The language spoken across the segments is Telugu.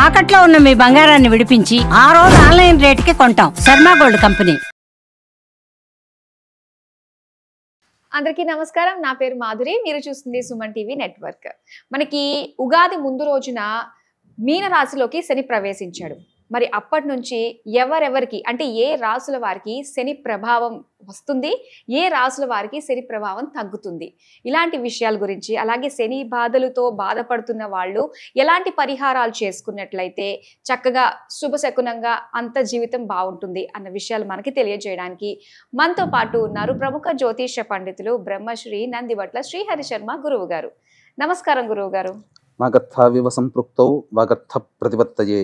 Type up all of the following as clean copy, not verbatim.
తాకట్లో ఉన్న మీ బంగారాన్ని విడిపించి ఆ రోజు ఆన్లైన్ రేటుకి కొంటాం. Sharma gold company. అందరికీ నమస్కారం. నా పేరు మాధురి. మీరు చూస్తుంది సుమన్ టీవీ నెట్వర్క్. మనకి ఉగాది ముందు రోజున మీన రాశిలోకి శని ప్రవేశించాడు. మరి అప్పటి నుంచి ఎవరెవరికి అంటే ఏ రాశుల వారికి శని ప్రభావం వస్తుంది, ఏ రాశుల వారికి శని ప్రభావం తగ్గుతుంది, ఇలాంటి విషయాల గురించి, అలాగే శని బాధలతో బాధపడుతున్న వాళ్ళు ఎలాంటి పరిహారాలు చేసుకున్నట్లయితే చక్కగా శుభశకునంగా అంత జీవితం బాగుంటుంది అన్న విషయాలు మనకి తెలియజేయడానికి మనతో పాటు ఉన్నారు ప్రముఖ జ్యోతిష్య పండితులు బ్రహ్మశ్రీ నందివట్ల శ్రీహరి శర్మ గురువు గారు. నమస్కారం గురువు గారు. వాగర్థావివ సంపృక్తౌ వాగర్థ ప్రతిపత్తయే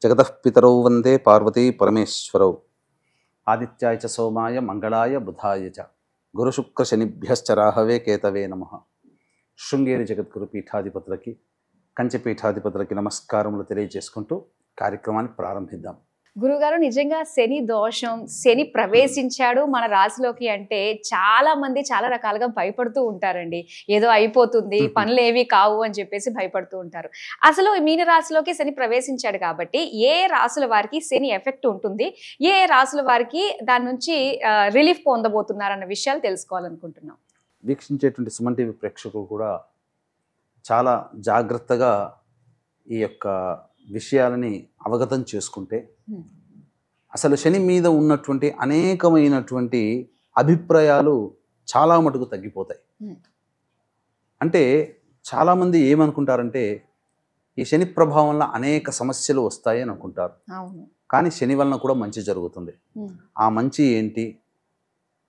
జగతః పితరౌ వందే పార్వతీ పరమేశ్వరౌ. ఆదిత్యాయ చ సోమాయ మంగళాయ బుధాయ చ గురుశుక్ర శనిభ్యశ్చ రాహవే కేతవే నమః. శృంగేరి జగద్గురు పీఠాధిపతులకి, కంచె పీఠాధిపతులకి నమస్కారములు తెలియజేసుకుంటూ కార్యక్రమాన్ని ప్రారంభిద్దాం. గురుగారు, నిజంగా శని దోషం, శని ప్రవేశించాడు మన రాశిలోకి అంటే చాలా మంది చాలా రకాలుగా భయపడుతూ ఉంటారండి. ఏదో అయిపోతుంది, పనులు ఏవి కావు అని చెప్పేసి భయపడుతూ ఉంటారు. అసలు మీన రాశిలోకి శని ప్రవేశించాడు కాబట్టి ఏ రాశుల వారికి శని ఎఫెక్ట్ ఉంటుంది, ఏ రాశుల వారికి దాని నుంచి రిలీఫ్ పొందబోతున్నారన్న విషయాలు తెలుసుకోవాలనుకుంటున్నాం. వీక్షించేటువంటి సుమన్ టీవీ ప్రేక్షకులు కూడా చాలా జాగ్రత్తగా ఈ యొక్క విషయాలని అవగతం చేసుకుంటే అసలు శని మీద ఉన్నటువంటి అనేకమైనటువంటి అభిప్రాయాలు చాలా మటుకు తగ్గిపోతాయి. అంటే చాలామంది ఏమనుకుంటారంటే ఈ శని ప్రభావం వల్ల అనేక సమస్యలు వస్తాయి అని అనుకుంటారు. కానీ శని వలన కూడా మంచి జరుగుతుంది. ఆ మంచి ఏంటి,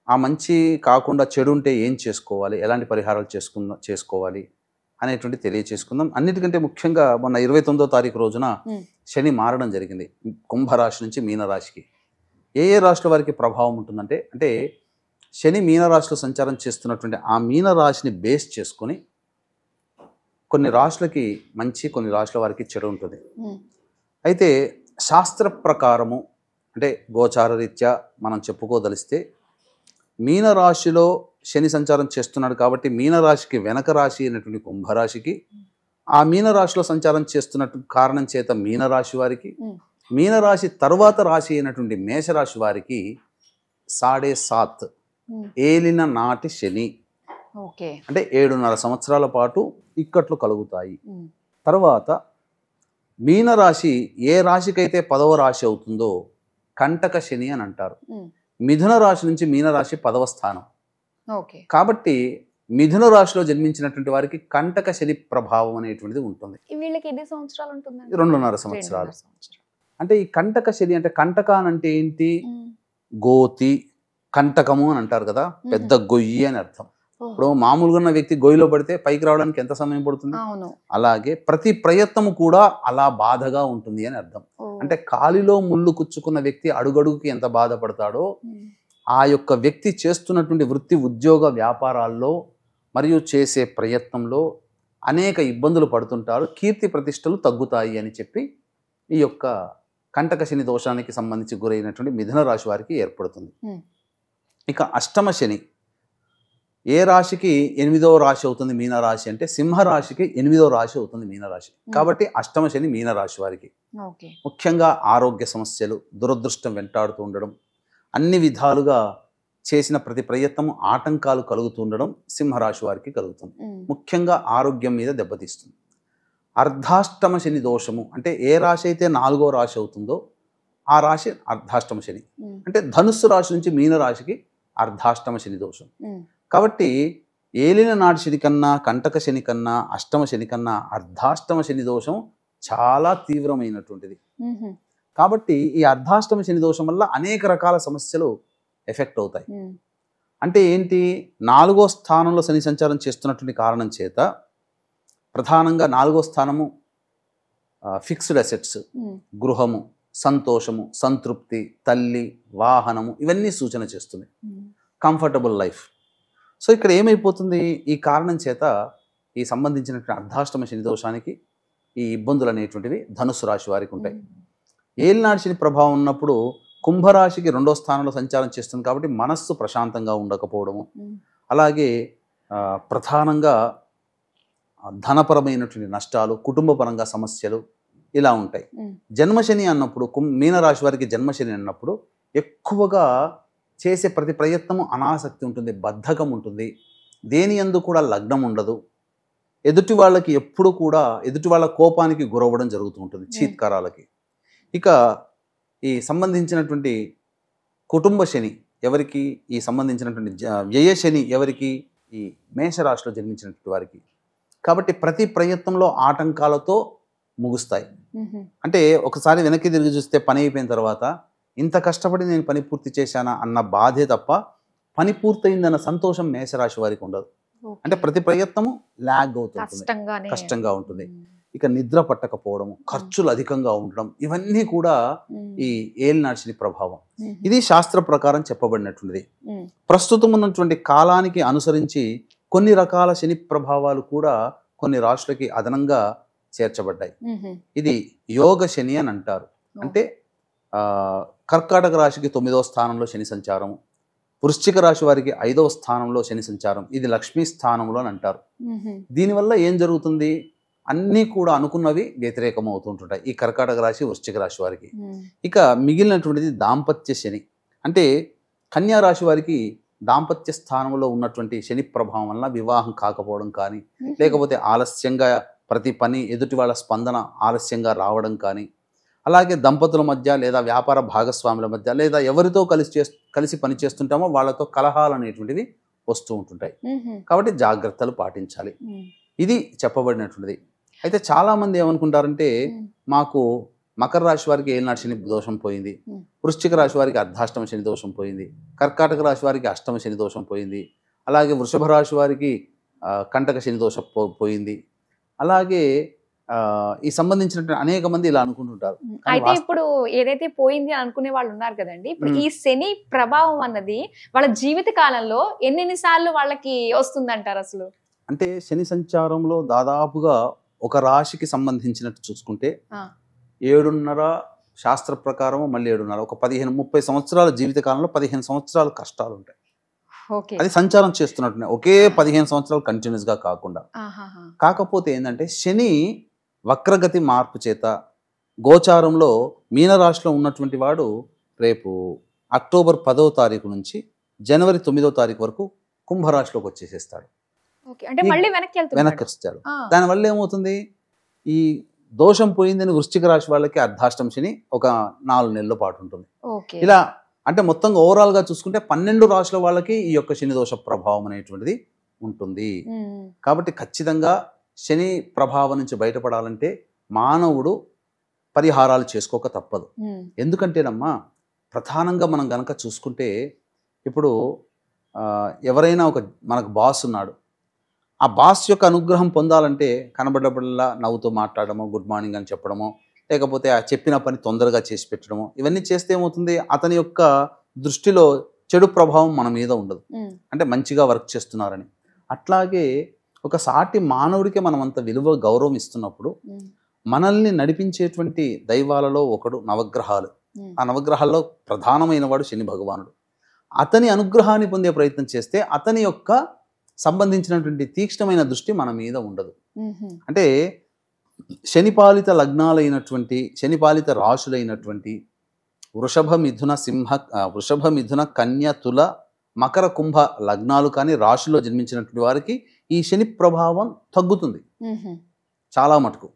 ఆ మంచి కాకుండా చెడు ఉంటే ఏం చేసుకోవాలి, ఎలాంటి పరిహారాలు చేసుకోవాలి అనేటువంటి తెలియచేసుకుందాం. అన్నిటికంటే ముఖ్యంగా మొన్న 29వ తారీఖు రోజున శని మారడం జరిగింది కుంభరాశి నుంచి మీనరాశికి. ఏ రాశుల వారికి ప్రభావం ఉంటుందంటే, అంటే శని మీనరాశిలో సంచారం చేస్తున్నటువంటి ఆ మీనరాశిని బేస్ చేసుకొని కొన్ని రాశులకి మంచి, కొన్ని రాశుల వారికి చెడు ఉంటుంది. అయితే శాస్త్ర ప్రకారము అంటే గోచార రీత్యా మనం చెప్పుకోదలిస్తే మీనరాశిలో శని సంచారం చేస్తున్నాడు కాబట్టి మీనరాశికి వెనక రాశి అయినటువంటి కుంభరాశికి, ఆ మీనరాశిలో సంచారం చేస్తున్నట్టు కారణం చేత మీనరాశి వారికి, మీనరాశి తర్వాత రాశి అయినటువంటి మేషరాశి వారికి 7.5 ఏలిన నాటి శని అంటే 7.5 సంవత్సరాల పాటు ఇక్కట్లు కలుగుతాయి. తర్వాత మీనరాశి ఏ రాశికైతే 10వ రాశి అవుతుందో కంటక శని అని అంటారు. మిథున రాశి నుంచి మీనరాశి 10వ స్థానం. కాబట్టి మిథున రాశిలో జన్మించినటువంటి వారికి కంటక శని ప్రభావం అనేటువంటిది ఉంటుంది. వీళ్ళకి ఎన్ని సంవత్సరాలు ఉంటుంది? 2.5 సంవత్సరాలు. అంటే ఈ కంటక శని అంటే కంటక అంటే ఏంటి, గోతి కంటకము అని అంటారు కదా, పెద్ద గొయ్యి అని అర్థం. ఇప్పుడు మామూలుగా ఉన్న వ్యక్తి గొయ్యిలో పడితే పైకి రావడానికి ఎంత సమయం పడుతుంది, అలాగే ప్రతి ప్రయత్నము కూడా అలా బాధగా ఉంటుంది అని అర్థం. అంటే కాలిలో ముళ్ళు కుచ్చుకున్న వ్యక్తి అడుగడుగుకి ఎంత బాధపడతాడో ఆ యొక్క వ్యక్తి చేస్తున్నటువంటి వృత్తి ఉద్యోగ వ్యాపారాల్లో మరియు చేసే ప్రయత్నంలో అనేక ఇబ్బందులు పడుతుంటారు, కీర్తి ప్రతిష్టలు తగ్గుతాయి అని చెప్పి ఈ యొక్క కంటక శని దోషానికి సంబంధించి గురైనటువంటి మిథున రాశి వారికి ఏర్పడుతుంది. ఇక అష్టమ శని ఏ రాశికి 8వ రాశి అవుతుంది మీనరాశి అంటే సింహరాశికి 8వ రాశి అవుతుంది మీనరాశి. కాబట్టి అష్టమ శని మీనరాశి వారికి ముఖ్యంగా ఆరోగ్య సమస్యలు, దురదృష్టం వెంటాడుతూ ఉండడం, అన్ని విధాలుగా చేసిన ప్రతి ప్రయత్నము ఆటంకాలు కలుగుతుండడం సింహరాశి వారికి కలుగుతుంది. ముఖ్యంగా ఆరోగ్యం మీద దెబ్బతీస్తుంది. అర్ధాష్టమ శని దోషము అంటే ఏ రాశి అయితే 4వ రాశి అవుతుందో ఆ రాశి అర్ధాష్టమ శని అంటే ధనుస్సు రాశి నుంచి మీనరాశికి అర్ధాష్టమ శని దోషం. కాబట్టి ఏలిన నాటి శని కన్నా, కంటక శని కన్నా, అష్టమ శని కన్నా అర్ధాష్టమ శని దోషం చాలా తీవ్రమైనటువంటిది. కాబట్టి ఈ అర్ధాష్టమ శని దోషం వల్ల అనేక రకాల సమస్యలు ఎఫెక్ట్ అవుతాయి. అంటే ఏంటి, 4వ స్థానంలో శని సంచారం చేస్తున్నటువంటి కారణం చేత ప్రధానంగా 4వ స్థానము ఫిక్స్డ్ అసెట్స్, గృహము, సంతోషము, సంతృప్తి, తల్లి, వాహనము ఇవన్నీ సూచన చేస్తుంది, కంఫర్టబుల్ లైఫ్. సో ఇక్కడ ఏమైపోతుంది, ఈ కారణం చేత ఈ సంబంధించినటువంటి అర్ధాష్టమ శని దోషానికి ఈ ఇబ్బందులు అనేటువంటివి ధనుసు రాశి వారికి ఉంటాయి. ఏలినాటి శని ప్రభావం ఉన్నప్పుడు కుంభరాశికి 2వ స్థానంలో సంచారం చేస్తుంది కాబట్టి మనస్సు ప్రశాంతంగా ఉండకపోవడము, అలాగే ప్రధానంగా ధనపరమైనటువంటి నష్టాలు, కుటుంబపరంగా సమస్యలు, ఇలా ఉంటాయి. జన్మశని అన్నప్పుడు మీనరాశి వారికి జన్మశని అన్నప్పుడు ఎక్కువగా చేసే ప్రతి ప్రయత్నము అనాసక్తి ఉంటుంది, బద్ధకం ఉంటుంది, దేని యందు కూడా లగ్నం ఉండదు, ఎదుటి వాళ్ళకి ఎప్పుడు కూడా ఎదుటి వాళ్ళ కోపానికి గురవ్వడం జరుగుతూ ఉంటుంది, చీత్కారాలకి. ఇక ఈ సంబంధించినటువంటి కుటుంబ శని ఎవరికి, ఈ సంబంధించినటువంటి వ్యయ శని ఎవరికి, ఈ మేషరాశిలో జన్మించినటువంటి వారికి. కాబట్టి ప్రతి ప్రయత్నంలో ఆటంకాలతో ముగుస్తాయి. అంటే ఒకసారి వెనక్కి తిరిగి చూస్తే పని అయిపోయిన తర్వాత ఇంత కష్టపడి నేను పని పూర్తి చేశానా అన్న బాధే తప్ప పని పూర్తయిందన్న సంతోషం మేషరాశి వారికి ఉండదు. అంటే ప్రతి ప్రయత్నము ల్యాగ్ అవుతుంది, కష్టంగా ఉంటుంది. ఇక నిద్ర పట్టకపోవడము, ఖర్చులు అధికంగా ఉండడం, ఇవన్నీ కూడా ఈ ఏలినాటి శని ప్రభావం. ఇది శాస్త్ర ప్రకారం చెప్పబడినటువంటిది. ప్రస్తుతం ఉన్నటువంటి కాలానికి అనుసరించి కొన్ని రకాల శని ప్రభావాలు కూడా కొన్ని రాశులకి అదనంగా చేర్చబడ్డాయి. ఇది యోగ శని అని అంటారు. అంటే కర్కాటక రాశికి 9వ స్థానంలో శని సంచారం, వృశ్చిక రాశి వారికి 5వ స్థానంలో శని సంచారం, ఇది లక్ష్మీ స్థానంలో అని అంటారు. దీనివల్ల ఏం జరుగుతుంది, అన్నీ కూడా అనుకున్నవి వ్యతిరేకం అవుతుంటాయి ఈ కర్కాటక రాశి, వృశ్చిక రాశి వారికి. ఇక మిగిలినటువంటిది దాంపత్య శని. అంటే కన్యా రాశి వారికి దాంపత్య స్థానంలో ఉన్నటువంటి శని ప్రభావం వల్ల వివాహం కాకపోవడం కానీ, లేకపోతే ఆలస్యంగా ప్రతి పని ఎదుటి వాళ్ళ స్పందన ఆలస్యంగా రావడం కానీ, అలాగే దంపతుల మధ్య లేదా వ్యాపార భాగస్వాముల మధ్య లేదా ఎవరితో కలిసి పని చేస్తుంటామో వాళ్ళతో కలహాలు అనేటువంటివి వస్తూ ఉంటుంటాయి. కాబట్టి జాగ్రత్తలు పాటించాలి. ఇది చెప్పబడినటువంటిది. అయితే చాలా మంది ఏమనుకుంటారంటే, మాకు మకర రాశి వారికి ఏలినాటి శని దోషం పోయింది, వృశ్చిక రాశి వారికి అర్ధాష్టమ శని దోషం పోయింది, కర్కాటక రాశి వారికి అష్టమ శని దోషం పోయింది, అలాగే వృషభ రాశి వారికి కంటక శని దోషం పోయింది, అలాగే ఈ సంబంధించిన అనేక మంది ఇలా అనుకుంటుంటారు. అయితే ఇప్పుడు ఏదైతే పోయింది అనుకునే వాళ్ళు ఉన్నారు కదండి, ఇప్పుడు ఈ శని ప్రభావం అన్నది వాళ్ళ జీవిత కాలంలో ఎన్నిసార్లు వాళ్ళకి వస్తుందంటారు అసలు? అంటే శని సంచారంలో దాదాపుగా ఒక రాశికి సంబంధించినట్టు చూసుకుంటే 7.5 శాస్త్ర ప్రకారం, మళ్ళీ 7.5 ఒక 15-30 సంవత్సరాల జీవిత కాలంలో 15 సంవత్సరాలు కష్టాలు ఉంటాయి. అది సంచారం చేస్తున్నట్టు ఒకే 15 సంవత్సరాలు కంటిన్యూస్ గా కాకుండా. కాకపోతే ఏంటంటే శని వక్రగతి మార్పు చేత గోచారంలో మీనరాశిలో ఉన్నటువంటి వాడు రేపు అక్టోబర్ 10వ తారీఖు నుంచి జనవరి 9వ తారీఖు వరకు కుంభరాశిలోకి వచ్చేసేస్తాడు, వెనక్కి వస్తాడు. దానివల్ల ఏమవుతుంది, ఈ దోషం పోయిందని వృశ్చిక రాశి వాళ్ళకి అర్ధాష్టమ శని ఒక 4 నెలల పాటు ఉంటుంది. ఇలా అంటే మొత్తంగా ఓవరాల్ గా చూసుకుంటే 12 రాశుల వాళ్ళకి ఈ యొక్క శని దోష ప్రభావం అనేటువంటిది ఉంటుంది. కాబట్టి ఖచ్చితంగా శని ప్రభావం నుంచి బయటపడాలంటే మానవుడు పరిహారాలు చేసుకోక తప్పదు. ఎందుకంటేనమ్మా, ప్రధానంగా మనం గనక చూసుకుంటే ఇప్పుడు ఎవరైనా మనకు బాస్ ఉన్నాడు, ఆ బాస్ యొక్క అనుగ్రహం పొందాలంటే కనబడ్డప్పుడల్లా నవ్వుతూ మాట్లాడడము, గుడ్ మార్నింగ్ అని చెప్పడము, లేకపోతే ఆ చెప్పిన పని తొందరగా చేసి పెట్టడము, ఇవన్నీ చేస్తే ఏమవుతుంది, అతని యొక్క దృష్టిలో చెడు ప్రభావం మన మీద ఉండదు, అంటే మంచిగా వర్క్ చేస్తున్నారని. అట్లాగే ఒక సాటి మానవుడికి మనం అంత విలువ గౌరవం ఇస్తున్నప్పుడు మనల్ని నడిపించేటువంటి దైవాలలో ఒకడు నవగ్రహాలు. ఆ నవగ్రహాల్లో ప్రధానమైన వాడు శని భగవానుడు. అతని అనుగ్రహాన్ని పొందే ప్రయత్నం చేస్తే అతని యొక్క సంబంధించినటువంటి తీక్ష్ణమైన దృష్టి మన మీద ఉండదు. అంటే శనిపాలిత లగ్నాలైనటువంటి శనిపాలిత రాశులైనటువంటి వృషభ మిథున కన్య తుల మకర కుంభ లగ్నాలు కానీ రాశుల్లో జన్మించినటువంటి వారికి ఈ శని ప్రభావం తగ్గుతుంది చాలా మటుకు.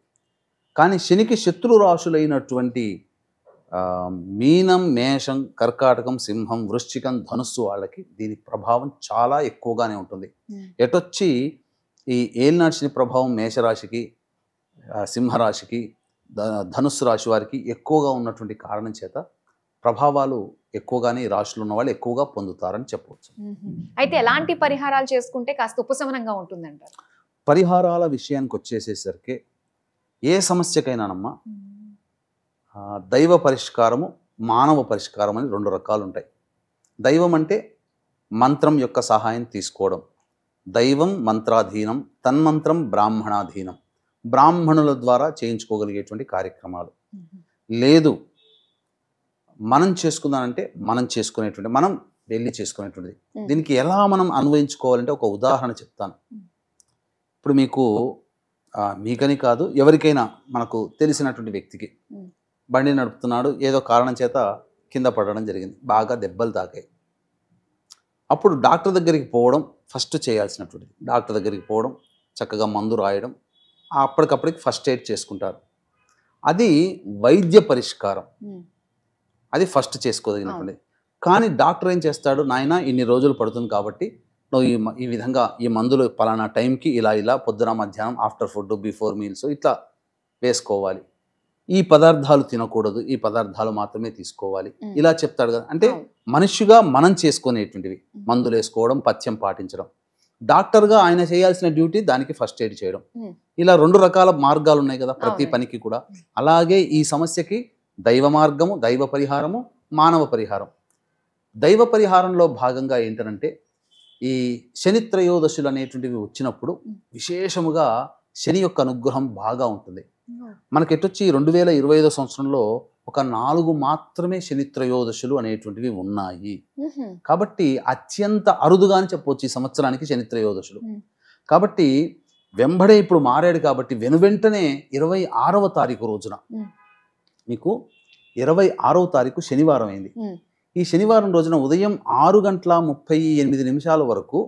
కానీ శనికి శత్రు రాశులైనటువంటి మీనం, మేషం, కర్కాటకం, సింహం, వృశ్చికం, ధనుస్సు వాళ్ళకి దీని ప్రభావం చాలా ఎక్కువగానే ఉంటుంది. ఎటొచ్చి ఈ ఏలినాటి శని ప్రభావం మేషరాశికి, సింహరాశికి, ధనుస్సు రాశి వారికి ఎక్కువగా ఉన్నటువంటి కారణం చేత ప్రభావాలు ఎక్కువగానే ఈ రాశులు ఉన్న వాళ్ళు ఎక్కువగా పొందుతారని చెప్పవచ్చు. అయితే ఎలాంటి పరిహారాలు చేసుకుంటే కాస్త ఉపశమనంగా ఉంటుందంటారు? పరిహారాల విషయానికి వచ్చేసేసరికి ఏ సమస్యకైనానమ్మా దైవ పరిష్కారము, మానవ పరిష్కారం అని 2 రకాలు ఉంటాయి. దైవం అంటే మంత్రం యొక్క సహాయం తీసుకోవడం, దైవం మంత్రాధీనం, తన్మంత్రం బ్రాహ్మణాధీనం, బ్రాహ్మణుల ద్వారా చేయించుకోగలిగేటువంటి కార్యక్రమాలు. లేదు మనం చేసుకుందానంటే మనం చేసుకునేటువంటి, మనం వెళ్ళి చేసుకునేటువంటిది. దీనికి ఎలా మనం అన్వయించుకోవాలంటే ఒక ఉదాహరణ చెప్తాను. ఇప్పుడు మీకు మీకని కాదు, ఎవరికైనా మనకు తెలిసినటువంటి వ్యక్తికి బండి నడుపుతున్నాడు, ఏదో కారణం చేత కింద పడడం జరిగింది, బాగా దెబ్బలు తాకాయి. అప్పుడు డాక్టర్ దగ్గరికి పోవడం ఫస్ట్ చేయాల్సినటువంటిది. డాక్టర్ దగ్గరికి పోవడం, చక్కగా మందు రాయడం, అప్పటికప్పటికి ఫస్ట్ ఎయిడ్ చేసుకుంటారు. అది వైద్య పరిష్కారం, అది ఫస్ట్ చేసుకోదగినటువంటిది. కానీ డాక్టర్ ఏం చేస్తాడు, నాయన ఇన్ని రోజులు పడుతుంది కాబట్టి నువ్వు ఈ విధంగా ఈ మందులు పలానా టైంకి ఇలా పొద్దున మధ్యాహ్నం ఆఫ్టర్ ఫుడ్ బిఫోర్ మీల్స్ ఇట్లా వేసుకోవాలి, ఈ పదార్థాలు తినకూడదు, ఈ పదార్థాలు మాత్రమే తీసుకోవాలి, ఇలా చెప్తాడు కదా. అంటే మనిషిగా మనం చేసుకునేటువంటివి, మందులు వేసుకోవడం, పథ్యం పాటించడం. డాక్టర్గా ఆయన చేయాల్సిన డ్యూటీ దానికి ఫస్ట్ ఎయిడ్ చేయడం. ఇలా 2 రకాల మార్గాలు ఉన్నాయి కదా ప్రతి పనికి కూడా. అలాగే ఈ సమస్యకి దైవ మార్గము, దైవ పరిహారము, మానవ పరిహారం. దైవ పరిహారంలో భాగంగా ఏంటంటే ఈ శని త్రయోదశులు అనేటువంటివి వచ్చినప్పుడు విశేషముగా శని యొక్క అనుగ్రహం బాగా ఉంటుంది. మనకి ఎటొచ్చి 2025 సంవత్సరంలో ఒక 4 మాత్రమే శని త్రయోదశులు అనేటువంటివి ఉన్నాయి. కాబట్టి అత్యంత అరుదుగా అని చెప్పవచ్చు ఈ సంవత్సరానికి శని త్రయోదశులు. కాబట్టి వెంబడే ఇప్పుడు మారాడు కాబట్టి వెనువెంటనే 26వ తారీఖు రోజున, మీకు 26వ తారీఖు శనివారం అయింది. ఈ శనివారం రోజున ఉదయం 6:38 వరకు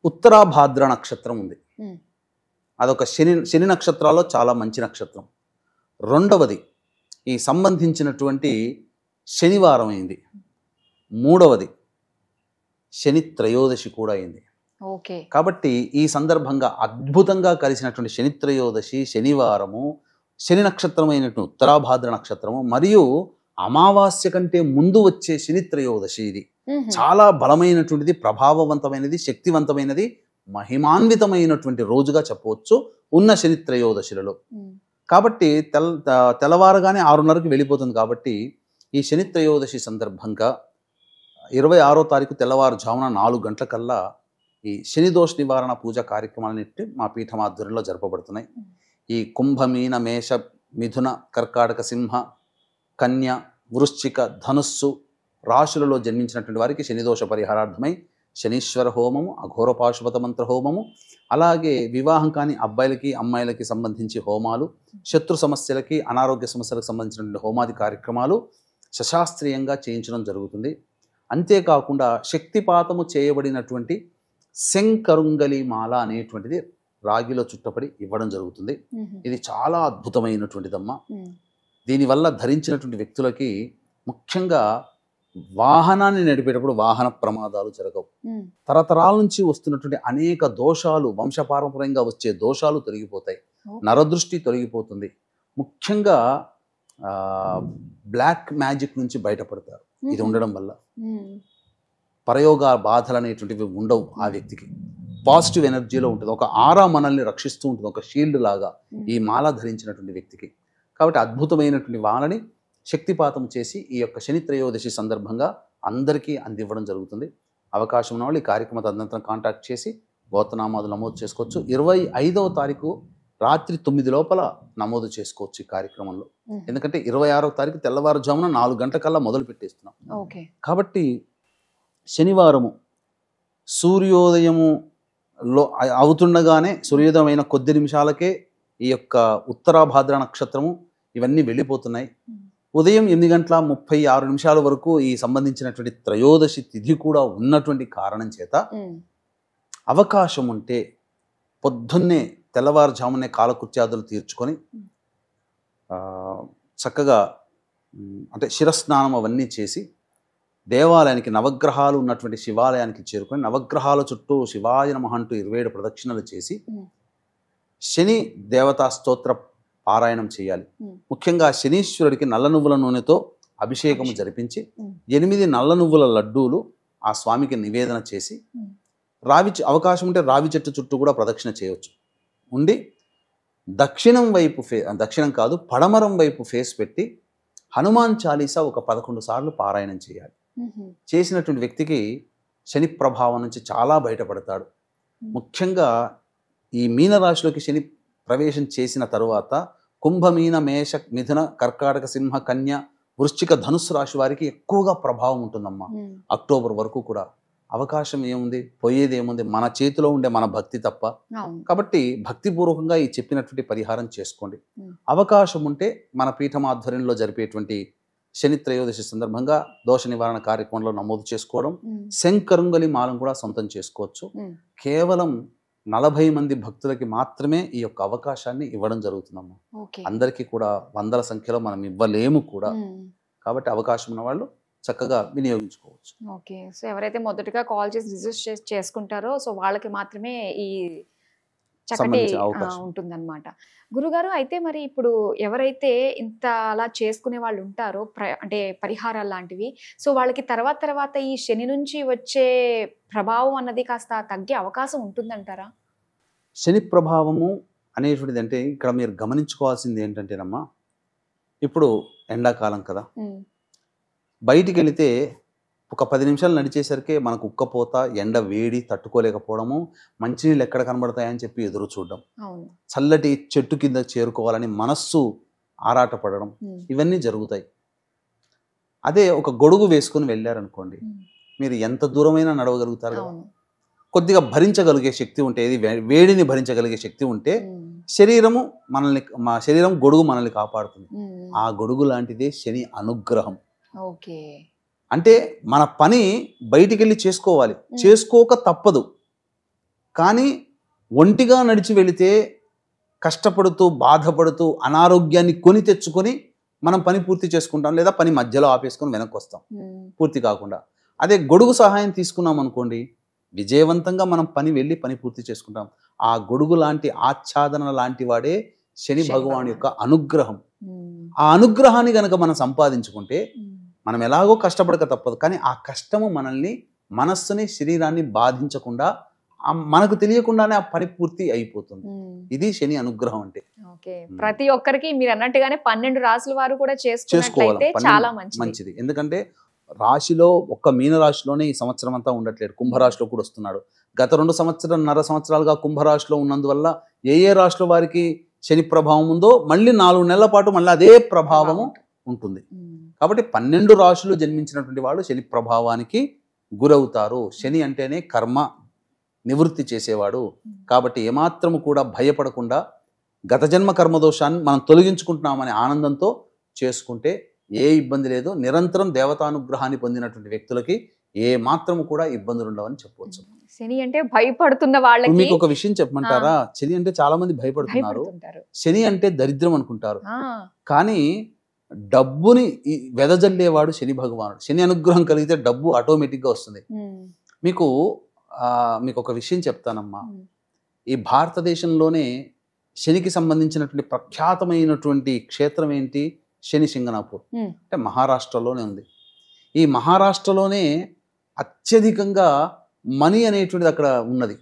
ఉత్తరాభాద్ర నక్షత్రం ఉంది. అదొక శని నక్షత్రాల్లో చాలా మంచి నక్షత్రం. రెండవది ఈ సంబంధించినటువంటి శనివారం అయింది. మూడవది శని త్రయోదశి కూడా అయింది. కాబట్టి ఈ సందర్భంగా అద్భుతంగా కలిసినటువంటి శని త్రయోదశి, శనివారము, శని నక్షత్రమైనటువంటి ఉత్తరాభాద్ర నక్షత్రము మరియు అమావాస్య కంటే ముందు వచ్చే శని త్రయోదశి. ఇది చాలా బలమైనటువంటిది, ప్రభావవంతమైనది, శక్తివంతమైనది, మహిమాన్వితమైనటువంటి రోజుగా చెప్పవచ్చు ఉన్న శని త్రయోదశులలో. కాబట్టి తెల్లవారుగానే 6:30కి వెళ్ళిపోతుంది. కాబట్టి ఈ శని త్రయోదశి సందర్భంగా 26వ తారీఖు తెల్లవారుజామున 4 గంటలకల్లా ఈ శని దోష నివారణ పూజ కార్యక్రమాలన్నిటి మా పీఠమాధ్వర్యంలో జరపబడుతున్నాయి. ఈ కుంభమీన మేష మిథున కర్కాటక సింహ కన్య వృశ్చిక ధనుస్సు రాశులలో జన్మించినటువంటి వారికి శనిదోష పరిహారార్థమై శనీశ్వర హోమము, అఘోర పాశుపత మంత్ర హోమము, అలాగే వివాహం కాని అబ్బాయిలకి అమ్మాయిలకి సంబంధించి హోమాలు, శత్రు సమస్యలకి అనారోగ్య సమస్యలకు సంబంధించినటువంటి హోమాది కార్యక్రమాలు సశాస్త్రీయంగా చేయించడం జరుగుతుంది. అంతేకాకుండా శక్తిపాతము చేయబడినటువంటి శంకరుంగలి మాల అనేటువంటిది రాగిలో చుట్టపడి ఇవ్వడం జరుగుతుంది. ఇది చాలా అద్భుతమైనటువంటిదమ్మా. దీనివల్ల ధరించినటువంటి వ్యక్తులకి ముఖ్యంగా వాహనాన్ని నడిపేటప్పుడు వాహన ప్రమాదాలు జరగవు. తరతరాల నుంచి వస్తున్నటువంటి అనేక దోషాలు, వంశపారంపర్యంగా వచ్చే దోషాలు తొలగిపోతాయి, నరదృష్టి తొలగిపోతుంది. ముఖ్యంగా బ్లాక్ మ్యాజిక్ నుంచి బయటపడతారు ఇది ఉండడం వల్ల. ప్రయోగ బాధలు అనేటువంటివి ఉండవు ఆ వ్యక్తికి. పాజిటివ్ ఎనర్జీలో ఉంటుంది, ఒక ఆరా మనల్ని రక్షిస్తూ ఉంటుంది, ఒక షీల్డ్ లాగా ఈ మాల ధరించినటువంటి వ్యక్తికి. కాబట్టి అద్భుతమైనటువంటి మాలని శక్తిపాతం చేసి ఈ యొక్క శని త్రయోదశి సందర్భంగా అందరికీ అందివ్వడం జరుగుతుంది. అవకాశం ఉన్న వాళ్ళు ఈ కార్యక్రమ తదనంతరం కాంటాక్ట్ చేసి గోత్రనామాలు నమోదు చేసుకోవచ్చు. 25వ తారీఖు రాత్రి 9 లోపల నమోదు చేసుకోవచ్చు ఈ కార్యక్రమంలో. ఎందుకంటే 26వ తారీఖు తెల్లవారుజామున 4 గంటలకల్లా మొదలు పెట్టేస్తున్నాం. కాబట్టి శనివారము సూర్యోదయములో అవుతుండగానే, సూర్యోదయం అయిన కొద్ది నిమిషాలకే ఈ యొక్క ఉత్తరాభాద్ర నక్షత్రము ఇవన్నీ వెళ్ళిపోతున్నాయి. ఉదయం 8:36 వరకు ఈ సంబంధించినటువంటి త్రయోదశి తిథి కూడా ఉన్నటువంటి కారణం చేత అవకాశం ఉంటే పొద్దున్నే తెల్లవారుజామునే కాలకృత్యాదులు తీర్చుకొని చక్కగా అంటే శిరస్నానం అవన్నీ చేసి దేవాలయానికి, నవగ్రహాలు ఉన్నటువంటి శివాలయానికి చేరుకొని నవగ్రహాల చుట్టూ శివాయ నమః అంటూ 27 ప్రదక్షిణలు చేసి శని దేవతా స్తోత్ర పారాయణం చేయాలి. ముఖ్యంగా శనీశ్వరుడికి నల్ల నువ్వుల నూనెతో అభిషేకము జరిపించి 8 నల్ల నువ్వుల లడ్డూలు ఆ స్వామికి నివేదన చేసి అవకాశం ఉంటే రావి చెట్టు చుట్టూ కూడా ప్రదక్షిణ చేయవచ్చు. ఉండి దక్షిణం వైపు దక్షిణం కాదు పడమరం వైపు ఫేస్ పెట్టి హనుమాన్ చాలీసా ఒక 11 సార్లు పారాయణం చేయాలి. చేసినటువంటి వ్యక్తికి శని ప్రభావం నుంచి చాలా బయటపడతాడు. ముఖ్యంగా ఈ మీనరాశిలోకి శని ప్రవేశం చేసిన తరువాత కుంభమీన మేష మిథున కర్కాటక సింహ కన్య వృశ్చిక ధనుస్సు రాశి వారికి ఎక్కువగా ప్రభావం ఉంటుందమ్మా. అక్టోబర్ వరకు కూడా అవకాశం ఏముంది, పోయేది ఏముంది, మన చేతిలో ఉండే మన భక్తి తప్ప. అవును. కాబట్టి భక్తిపూర్వకంగా ఈ చెప్పినటువంటి పరిహారం చేసుకోండి. ఉమ్. అవకాశం ఉంటే మన పీఠం ఆధ్వర్యంలో జరిపేటువంటి శని త్రయోదశి సందర్భంగా దోష నివారణ కార్యక్రమంలో నమోదు చేసుకోవడం, ఉమ్. శంకరుంగలి మాలను కూడా సొంతం చేసుకోవచ్చు. ఉమ్. కేవలం 40 మంది భక్తులకి మాత్రమే ఈ యొక్క అవకాశాన్ని ఇవ్వడం జరుగుతుందమ్మా. ఓకే. అందరికీ కూడా వందల సంఖ్యలో మనం ఇవ్వలేము కూడా. ఉమ్. కాబట్టి అవకాశం ఉన్న వాళ్ళు చక్కగా వినియోగించుకోవచ్చు. ఓకే. సో ఎవరైతే మొదటగా కాల్ చేసి రిజిస్టర్ చేసుకుంటారో సో వాళ్ళకి మాత్రమే ఈ చక్కటి సంబంధించిన అవకాశం. ఉంటుందన్నమాట. గురుగారు అయితే మరి ఇప్పుడు ఎవరైతే ఇంత అలా చేసుకునే వాళ్ళు ఉంటారో అంటే పరిహారాలు లాంటివి, సో వాళ్ళకి తర్వాత ఈ శని నుంచి వచ్చే ప్రభావం అన్నది కాస్త తగ్గే అవకాశం ఉంటుందంటారా? శని ప్రభావము అనేటువంటిది అంటే ఇక్కడ మీరు గమనించుకోవాల్సింది ఏంటంటేనమ్మా, ఇప్పుడు ఎండాకాలం కదా, ఉమ్. బయటికి వెళితే ఒక 10 నిమిషాలు నడిచేసరికి మనకు ఉక్కపోత, ఎండ వేడి తట్టుకోలేకపోవడము, మంచినీళ్ళు ఎక్కడ కనబడతాయని చెప్పి ఎదురు చూడడం, అవును. చల్లటి చెట్టు కింద చేరుకోవాలని మనస్సు ఆరాటపడడం, ఉమ్. ఇవన్నీ జరుగుతాయి. అదే ఒక గొడుగు వేసుకుని వెళ్ళారనుకోండి, ఉమ్. మీరు ఎంత దూరమైనా నడవగలుగుతారు కదా. అవును. కొద్దిగా భరించగలిగే శక్తి ఉంటే, ఇది వేడిని భరించగలిగే శక్తి ఉంటే ఉమ్. మా శరీరం గొడుగు మనల్ని కాపాడుతుంది. ఉమ్. ఆ గొడుగు లాంటిదే శని అనుగ్రహం. ఓకే. అంటే మన పని బయటికి వెళ్ళి చేసుకోవాలి, చేసుకోక తప్పదు. కానీ ఒంటిగా నడిచి వెళితే కష్టపడుతూ బాధపడుతూ అనారోగ్యాన్ని కొని తెచ్చుకొని మనం పని పూర్తి చేసుకుంటాం, లేదా పని మధ్యలో ఆపేసుకొని వెనక్కి వస్తాం ఉమ్. పూర్తి కాకుండా. అదే గొడుగు సహాయం తీసుకున్నాం అనుకోండి, విజయవంతంగా మనం వెళ్ళి పని పూర్తి చేసుకుంటాం. ఆ గొడుగు లాంటి ఆచ్ఛాదన లాంటి వాడే శని భగవాన్ యొక్క అనుగ్రహం. ఉమ్. ఆ అనుగ్రహాన్ని గనక మనం సంపాదించుకుంటే ఉమ్. మనం ఎలాగో కష్టపడక తప్పదు. కానీ ఆ కష్టము మనల్ని, మనస్సుని, శరీరాన్ని బాధించకుండా మనకు తెలియకుండానే ఆ పని పూర్తి అయిపోతుంది. ఉమ్. ఇది శని అనుగ్రహం అంటే. ఓకే. ప్రతి ఒక్కరికి మీరు అన్నట్టుగానే 12 రాసుల వారు కూడా చేసుకోవాలి. చేసుకున్నట్లయితే చాలా మంచిది. ఎందుకంటే రాశిలో ఒక్క మీన రాశిలోనే ఈ సంవత్సరం అంతా ఉండట్లేదు, కుంభరాశిలో కూడా వస్తున్నాడు. గత 2.5 సంవత్సరాలుగా కుంభరాశిలో ఉన్నందువల్ల ఏ రాశుల వారికి శని ప్రభావం ఉందో మళ్ళీ 4 నెలల పాటు మళ్ళీ అదే ప్రభావము ఉంటుంది. కాబట్టి 12 రాశులు జన్మించినటువంటి వాళ్ళు శని ప్రభావానికి గురవుతారు. శని అంటేనే కర్మ నివృత్తి చేసేవాడు. కాబట్టి ఏమాత్రము కూడా భయపడకుండా గత జన్మ కర్మదోషాన్ని మనం తొలగించుకుంటున్నామనే ఆనందంతో చేసుకుంటే ఏ ఇబ్బంది లేదు. నిరంతరం దేవతానుగ్రహాన్ని పొందినటువంటి వ్యక్తులకి ఏ మాత్రము కూడా ఇబ్బందులు ఉండవని చెప్పవచ్చు. శని అంటే భయపడుతున్న వాళ్ళకి మీకు ఒక విషయం చెప్పమంటారా? శని అంటే చాలా మంది భయపడుతున్నారు. శని అంటే దరిద్రం అనుకుంటారు. కానీ డబ్బుని వెదజల్లేవాడు శని భగవానుడు. శని అనుగ్రహం కలిగితే డబ్బు ఆటోమేటిక్గా వస్తుంది. మీకు ఒక విషయం చెప్తానమ్మా. ఈ భారతదేశంలోనే శనికి సంబంధించినటువంటి ప్రఖ్యాతమైనటువంటి క్షేత్రం ఏంటి? శని సింగనాపూర్. అంటే మహారాష్ట్రలోనే ఉంది. ఈ మహారాష్ట్రలోనే అత్యధికంగా మనీ అనేటువంటిది అక్కడ ఉన్నది.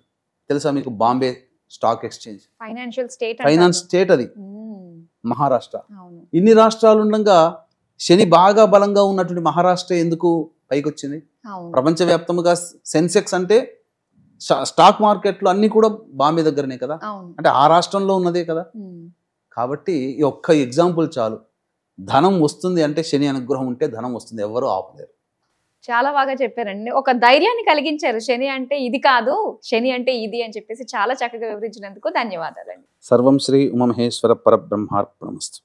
తెలుసా మీకు? Bombay stock exchange finance state అది మహారాష్ట్ర. ఇన్ని రాష్ట్రాలు ఉండగా శని బాగా బలంగా ఉన్నటువంటి మహారాష్ట్ర ఎందుకు పైకి వచ్చింది? ప్రపంచవ్యాప్తంగా సెన్సెక్స్ అంటే స్టాక్ మార్కెట్లు అన్ని కూడా బాంబే దగ్గరనే కదా, అంటే ఆ రాష్ట్రంలో ఉన్నదే కదా. కాబట్టి ఈ ఒక్క ఎగ్జాంపుల్ చాలు. ధనం వస్తుంది అంటే శని అనుగ్రహం ఉంటే ధనం వస్తుంది, ఎవరు ఆపలేరు. చాలా బాగా చెప్పారండి. ఒక ధైర్యాన్ని కలిగించారు. శని అంటే ఇది కాదు, శని అంటే ఇది అని చెప్పేసి చాలా చక్కగా వివరించినందుకు ధన్యవాదాలండి. సర్వం శ్రీ ఉమామహేశ్వర పరబ్రహ్మార్పణమస్తు.